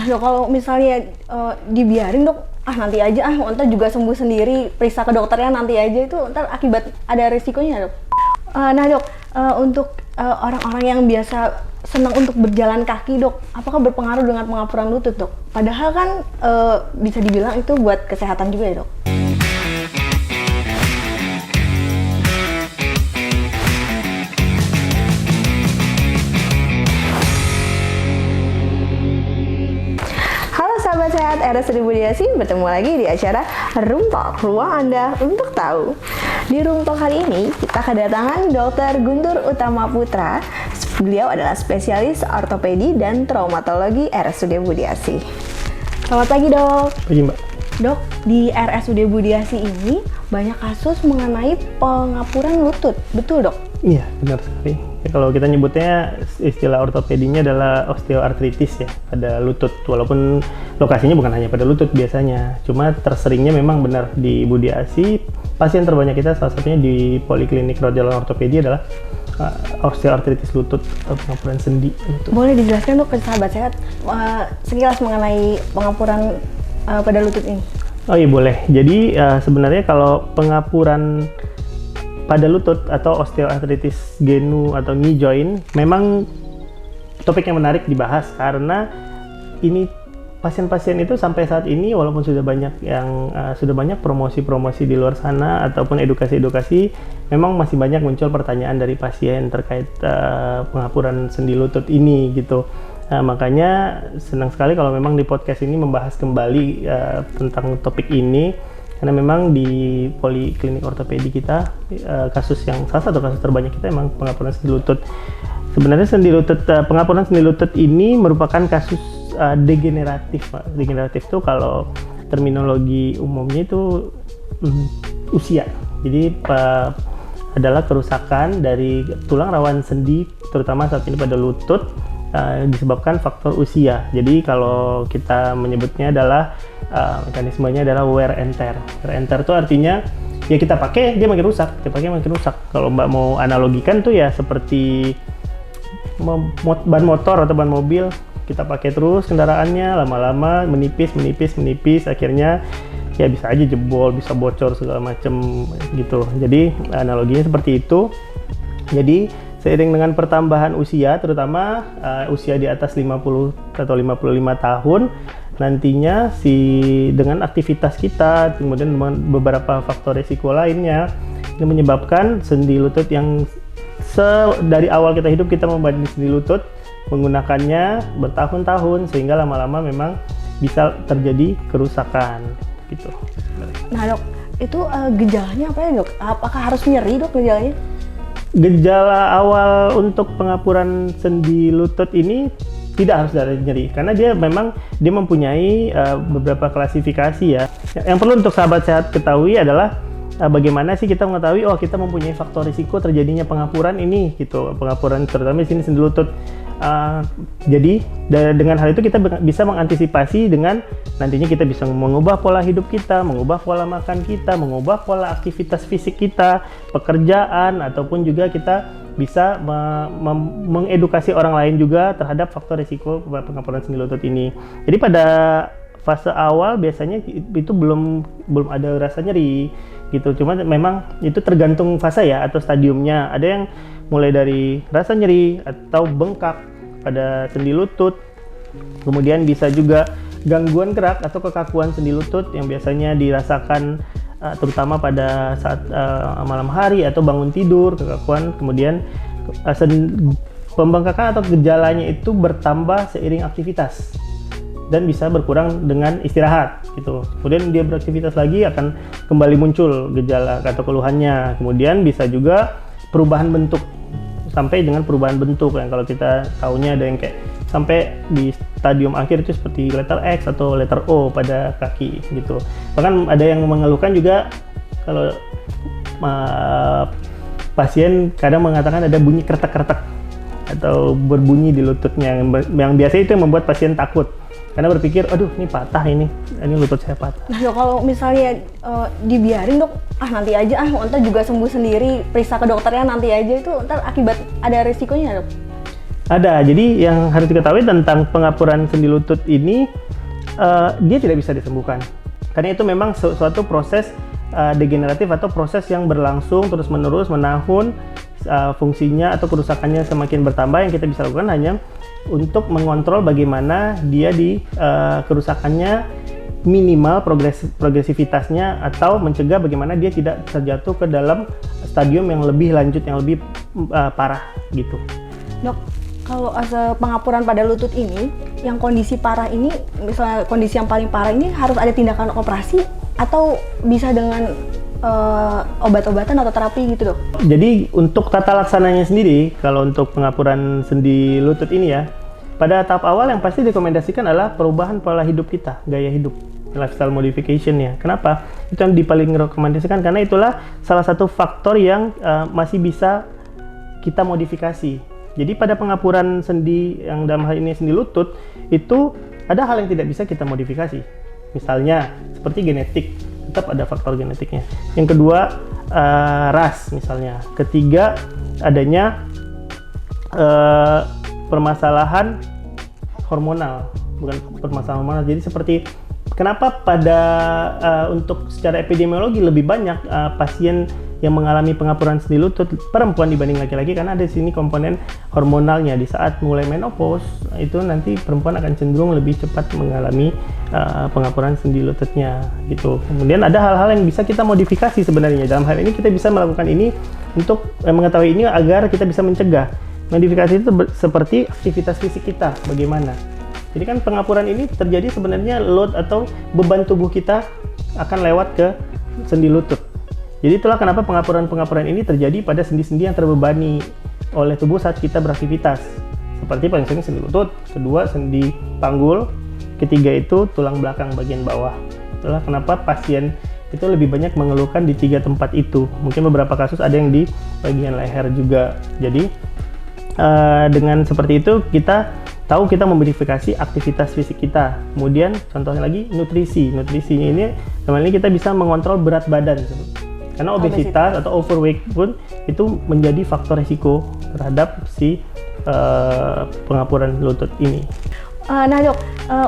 Nah dok, kalau misalnya dibiarin dok, nanti aja ntar juga sembuh sendiri, periksa ke dokternya nanti aja, itu ntar akibat ada resikonya dok. Nah dok, untuk orang-orang yang biasa senang untuk berjalan kaki dok, apakah berpengaruh dengan pengapuran lutut dok? Padahal kan bisa dibilang itu buat kesehatan juga ya dok. Halo sahabat sehat RSUD Budiasi, bertemu lagi di acara Room Talk, ruang Anda untuk tahu. Di Room Talk kali ini kita kedatangan Dr. Guntur Utama Putra. Beliau adalah spesialis ortopedi dan traumatologi RSUD Budiasi. Selamat pagi dok. Pagi mbak. Dok, di RSUD Budiasi ini banyak kasus mengenai pengapuran lutut, betul dok? Iya, benar sekali. Ya, kalau kita nyebutnya istilah ortopedinya adalah osteoartritis ya, pada lutut. Walaupun lokasinya bukan hanya pada lutut biasanya, cuma terseringnya memang benar di Budiasi. Pasien terbanyak kita salah satunya di Poliklinik Rawat Jalan Ortopedi adalah osteoartritis lutut atau pengapuran sendi lutut. Boleh dijelaskan dok ke sahabat sehat sekilas mengenai pengapuran pada lutut ini? Oh iya boleh. Jadi sebenarnya kalau pengapuran pada lutut atau osteoartritis genu atau knee joint memang topik yang menarik dibahas karena ini pasien-pasien itu sampai saat ini walaupun sudah banyak promosi-promosi di luar sana ataupun edukasi-edukasi, memang masih banyak muncul pertanyaan dari pasien terkait pengapuran sendi lutut ini gitu. Makanya senang sekali kalau memang di podcast ini membahas kembali tentang topik ini. Karena memang di Poliklinik Ortopedi kita salah satu kasus terbanyak kita memang pengapuran sendi lutut. Sebenarnya pengapuran sendi lutut ini merupakan kasus degeneratif. Degeneratif itu kalau terminologi umumnya itu usia. Jadi adalah kerusakan dari tulang rawan sendi, terutama saat ini pada lutut, disebabkan faktor usia. Jadi kalau kita menyebutnya adalah mekanismenya adalah wear and tear. Wear and tear itu artinya ya kita pakai dia makin rusak, Kalau mbak mau analogikan tuh ya seperti ban motor atau ban mobil, kita pakai terus kendaraannya, lama-lama menipis, akhirnya ya bisa aja jebol, bisa bocor segala macam gitu. Jadi analoginya seperti itu. Jadi seiring dengan pertambahan usia, terutama usia di atas 50 atau 55 tahun, nantinya dengan aktivitas kita, kemudian dengan beberapa faktor risiko lainnya, ini menyebabkan sendi lutut yang dari awal kita hidup kita membanding sendi lutut, menggunakannya bertahun-tahun, sehingga lama-lama memang bisa terjadi kerusakan gitu. Nah dok, itu gejalanya apa ya dok? Apakah harus nyeri dok gejalanya? Gejala awal untuk pengapuran sendi lutut ini tidak harus dari nyeri, karena dia mempunyai beberapa klasifikasi ya. Yang perlu untuk sahabat sehat ketahui adalah bagaimana sih kita mengetahui kita mempunyai faktor risiko terjadinya pengapuran ini gitu, pengapuran terutama di sini sendi lutut. Jadi dengan hal itu kita bisa mengantisipasi dengan nantinya kita bisa mengubah pola hidup kita, mengubah pola makan kita, mengubah pola aktivitas fisik kita, pekerjaan, ataupun juga kita bisa mengedukasi orang lain juga terhadap faktor risiko pengapuran sendi lutut ini. Jadi pada fase awal biasanya itu belum ada rasa nyeri gitu. Cuma memang itu tergantung fase ya atau stadiumnya. Ada yang mulai dari rasa nyeri atau bengkak pada sendi lutut. Kemudian bisa juga gangguan gerak atau kekakuan sendi lutut yang biasanya dirasakan terutama pada saat malam hari atau bangun tidur, kekakuan. Kemudian pembengkakan atau gejalanya itu bertambah seiring aktivitas dan bisa berkurang dengan istirahat gitu. Kemudian dia beraktivitas lagi akan kembali muncul gejala atau keluhannya. Kemudian bisa juga perubahan bentuk, sampai dengan perubahan bentuk yang kalau kita tahunya ada yang kayak sampai di stadium akhir itu seperti letter X atau letter O pada kaki gitu. Bahkan ada yang mengeluhkan juga kalau pasien kadang mengatakan ada bunyi kretek-kretek atau berbunyi di lututnya yang biasa itu yang membuat pasien takut karena berpikir aduh ini patah, ini lutut saya patah. Nah dok, kalau misalnya dibiarin dok, nanti aja ntar juga sembuh sendiri, periksa ke dokternya nanti aja, itu ntar akibat ada resikonya dok? Ada. Jadi yang harus diketahui tentang pengapuran sendi lutut ini, dia tidak bisa disembuhkan. Karena itu memang suatu proses degeneratif atau proses yang berlangsung terus-menerus menahun, fungsinya atau kerusakannya semakin bertambah. Yang kita bisa lakukan hanya untuk mengontrol bagaimana dia kerusakannya minimal progresivitasnya, atau mencegah bagaimana dia tidak terjatuh ke dalam stadium yang lebih lanjut, yang lebih parah gitu. Dok, kalau pengapuran pada lutut ini, yang kondisi parah ini, misalnya kondisi yang paling parah ini harus ada tindakan operasi atau bisa dengan obat-obatan atau terapi gitu, Dok? Jadi untuk tata laksananya sendiri, kalau untuk pengapuran sendi lutut ini ya, pada tahap awal yang pasti direkomendasikan adalah perubahan pola hidup kita, gaya hidup, lifestyle modification ya. Kenapa? Itu yang paling direkomendasikan karena itulah salah satu faktor yang masih bisa kita modifikasi. Jadi pada pengapuran sendi yang dalam hal ini sendi lutut, itu ada hal yang tidak bisa kita modifikasi. Misalnya seperti genetik, tetap ada faktor genetiknya. Yang kedua, ras misalnya. Ketiga, adanya permasalahan hormonal, bukan permasalahan hormonal. Jadi seperti kenapa untuk secara epidemiologi lebih banyak pasien yang mengalami pengapuran sendi lutut perempuan dibanding laki-laki, karena ada di sini komponen hormonalnya. Di saat mulai menopause itu nanti perempuan akan cenderung lebih cepat mengalami pengapuran sendi lututnya gitu. Kemudian ada hal-hal yang bisa kita modifikasi sebenarnya. Dalam hal ini kita bisa melakukan ini untuk mengetahui ini agar kita bisa mencegah. Modifikasi itu seperti aktivitas fisik kita bagaimana. Jadi kan pengapuran ini terjadi sebenarnya load atau beban tubuh kita akan lewat ke sendi lutut. Jadi itulah kenapa pengapuran ini terjadi pada sendi-sendi yang terbebani oleh tubuh saat kita beraktivitas. Seperti paling sering sendi lutut, kedua sendi panggul, ketiga itu tulang belakang bagian bawah. Itulah kenapa pasien itu lebih banyak mengeluhkan di 3 tempat itu. Mungkin beberapa kasus ada yang di bagian leher juga. Jadi dengan seperti itu kita tahu kita memodifikasi aktivitas fisik kita. Kemudian contohnya lagi nutrisi. Nutrisinya ini dalam ini kita bisa mengontrol berat badan. Karena obesitas atau overweight pun itu menjadi faktor risiko terhadap si pengapuran lutut ini. Nah dok,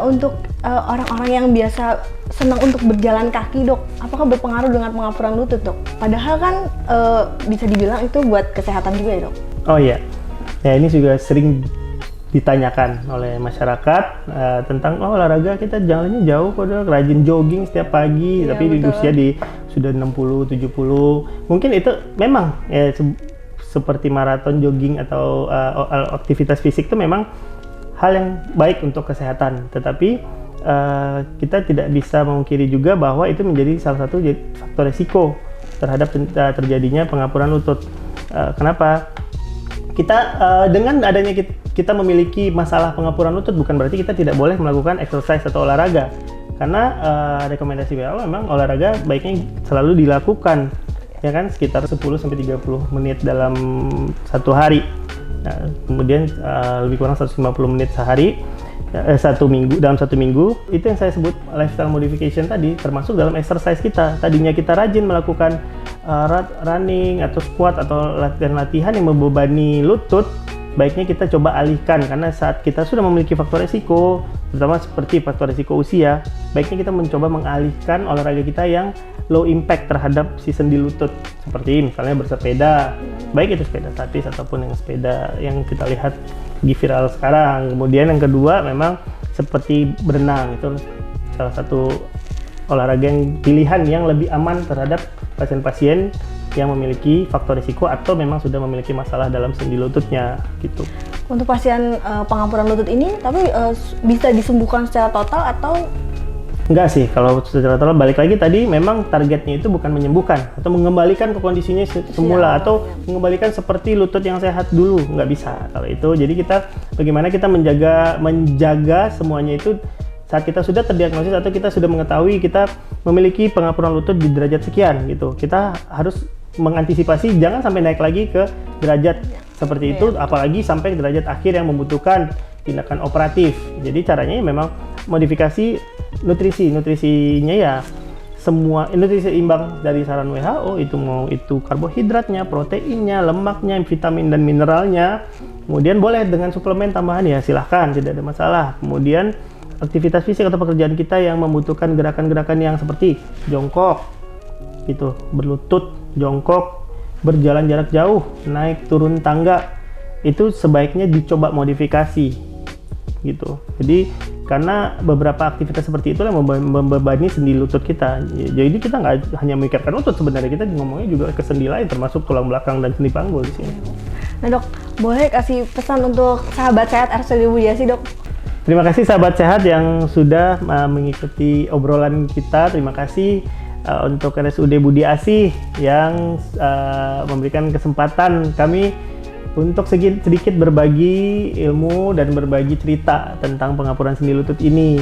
untuk orang-orang yang biasa senang untuk berjalan kaki dok, apakah berpengaruh dengan pengapuran lutut dok? Padahal kan bisa dibilang itu buat kesehatan juga ya dok? Oh iya, ya ini juga sering ditanyakan oleh masyarakat tentang olahraga kita jalannya jauh kok dok, rajin jogging setiap pagi, ya, tapi di usia sudah 60, 70, mungkin itu memang ya seperti maraton, jogging atau aktivitas fisik itu memang hal yang baik untuk kesehatan, tetapi kita tidak bisa memungkiri juga bahwa itu menjadi salah satu faktor risiko terhadap terjadinya pengapuran lutut. Kenapa? Dengan adanya kita memiliki masalah pengapuran lutut bukan berarti kita tidak boleh melakukan exercise atau olahraga, karena rekomendasi WHO memang olahraga baiknya selalu dilakukan ya kan sekitar 10-30 menit dalam satu hari. Nah, kemudian lebih kurang 150 menit sehari, dalam satu minggu. Itu yang saya sebut lifestyle modification tadi, termasuk dalam exercise kita. Tadinya kita rajin melakukan running atau squat atau latihan yang membebani lutut, baiknya kita coba alihkan, karena saat kita sudah memiliki faktor risiko, terutama seperti faktor risiko usia, baiknya kita mencoba mengalihkan olahraga kita yang low impact terhadap si sendi lutut, seperti misalnya bersepeda, baik itu sepeda statis ataupun yang sepeda yang kita lihat di viral sekarang. Kemudian yang kedua memang seperti berenang, itu salah satu olahraga yang pilihan yang lebih aman terhadap pasien-pasien yang memiliki faktor risiko atau memang sudah memiliki masalah dalam sendi lututnya gitu. Untuk pasien pengapuran lutut ini, tapi bisa disembuhkan secara total atau? Enggak sih, kalau secara total balik lagi tadi memang targetnya itu bukan menyembuhkan atau mengembalikan ke kondisinya semula atau mengembalikan seperti lutut yang sehat dulu, nggak bisa kalau itu. Jadi bagaimana kita menjaga semuanya itu saat kita sudah terdiagnosis atau kita sudah mengetahui kita memiliki pengapuran lutut di derajat sekian gitu, kita harus mengantisipasi jangan sampai naik lagi ke derajat seperti itu, apalagi sampai ke derajat akhir yang membutuhkan tindakan operatif. Jadi caranya memang modifikasi nutrisinya ya semua nutrisi imbang dari saran WHO, itu mau itu karbohidratnya, proteinnya, lemaknya, vitamin dan mineralnya, Kemudian boleh dengan suplemen tambahan ya silahkan, tidak ada masalah. Kemudian aktivitas fisik atau pekerjaan kita yang membutuhkan gerakan-gerakan yang seperti jongkok, gitu, berlutut, jongkok, berjalan jarak jauh, naik turun tangga, itu sebaiknya dicoba modifikasi, gitu. Jadi karena beberapa aktivitas seperti itu yang membebani sendi lutut kita. Jadi kita nggak hanya memikirkan lutut, sebenarnya kita ngomongnya juga ke sendi lain, termasuk tulang belakang dan sendi panggul di sini. Nah dok, boleh kasih pesan untuk sahabat sehat RSUD Budi Asi dok? Terima kasih sahabat sehat yang sudah mengikuti obrolan kita. Terima kasih untuk RSUD Budi Asi yang memberikan kesempatan kami untuk sedikit berbagi ilmu dan berbagi cerita tentang pengapuran sendi lutut ini.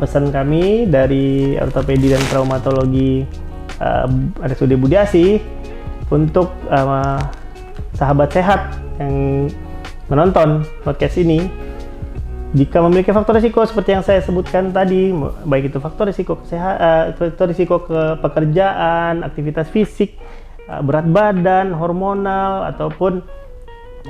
Pesan kami dari ortopedi dan traumatologi RSUD Budi Asi untuk sahabat sehat yang menonton podcast ini, jika memiliki faktor risiko seperti yang saya sebutkan tadi, baik itu faktor risiko kesehatan, faktor risiko ke pekerjaan, aktivitas fisik, berat badan, hormonal, ataupun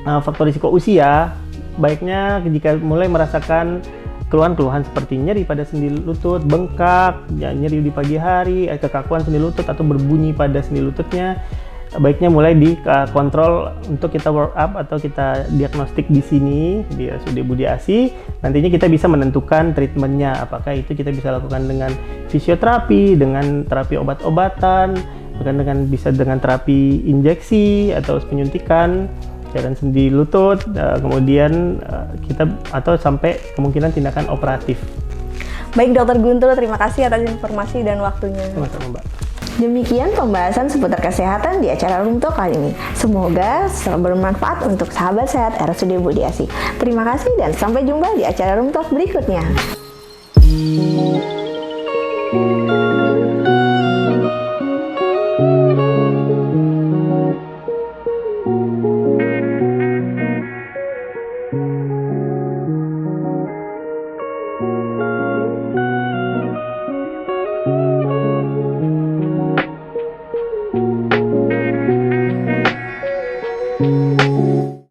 faktor risiko usia, baiknya jika mulai merasakan keluhan-keluhan seperti nyeri pada sendi lutut, bengkak, nyeri di pagi hari, kekakuan sendi lutut atau berbunyi pada sendi lututnya, baiknya mulai dikontrol untuk kita work up atau kita diagnostik di sini di RSUD Budi Asi. Nantinya kita bisa menentukan treatmentnya, apakah itu kita bisa lakukan dengan fisioterapi, dengan terapi obat-obatan, bahkan bisa dengan terapi injeksi atau penyuntikan cairan sendi lutut, kemudian kita atau sampai kemungkinan tindakan operatif. Baik Dokter Guntur, terima kasih atas informasi dan waktunya. Sama-sama Mbak. Demikian pembahasan seputar kesehatan di acara Room Talk kali ini. Semoga selalu bermanfaat untuk sahabat sehat RSUD Budi Asi. Terima kasih dan sampai jumpa di acara Room Talk berikutnya.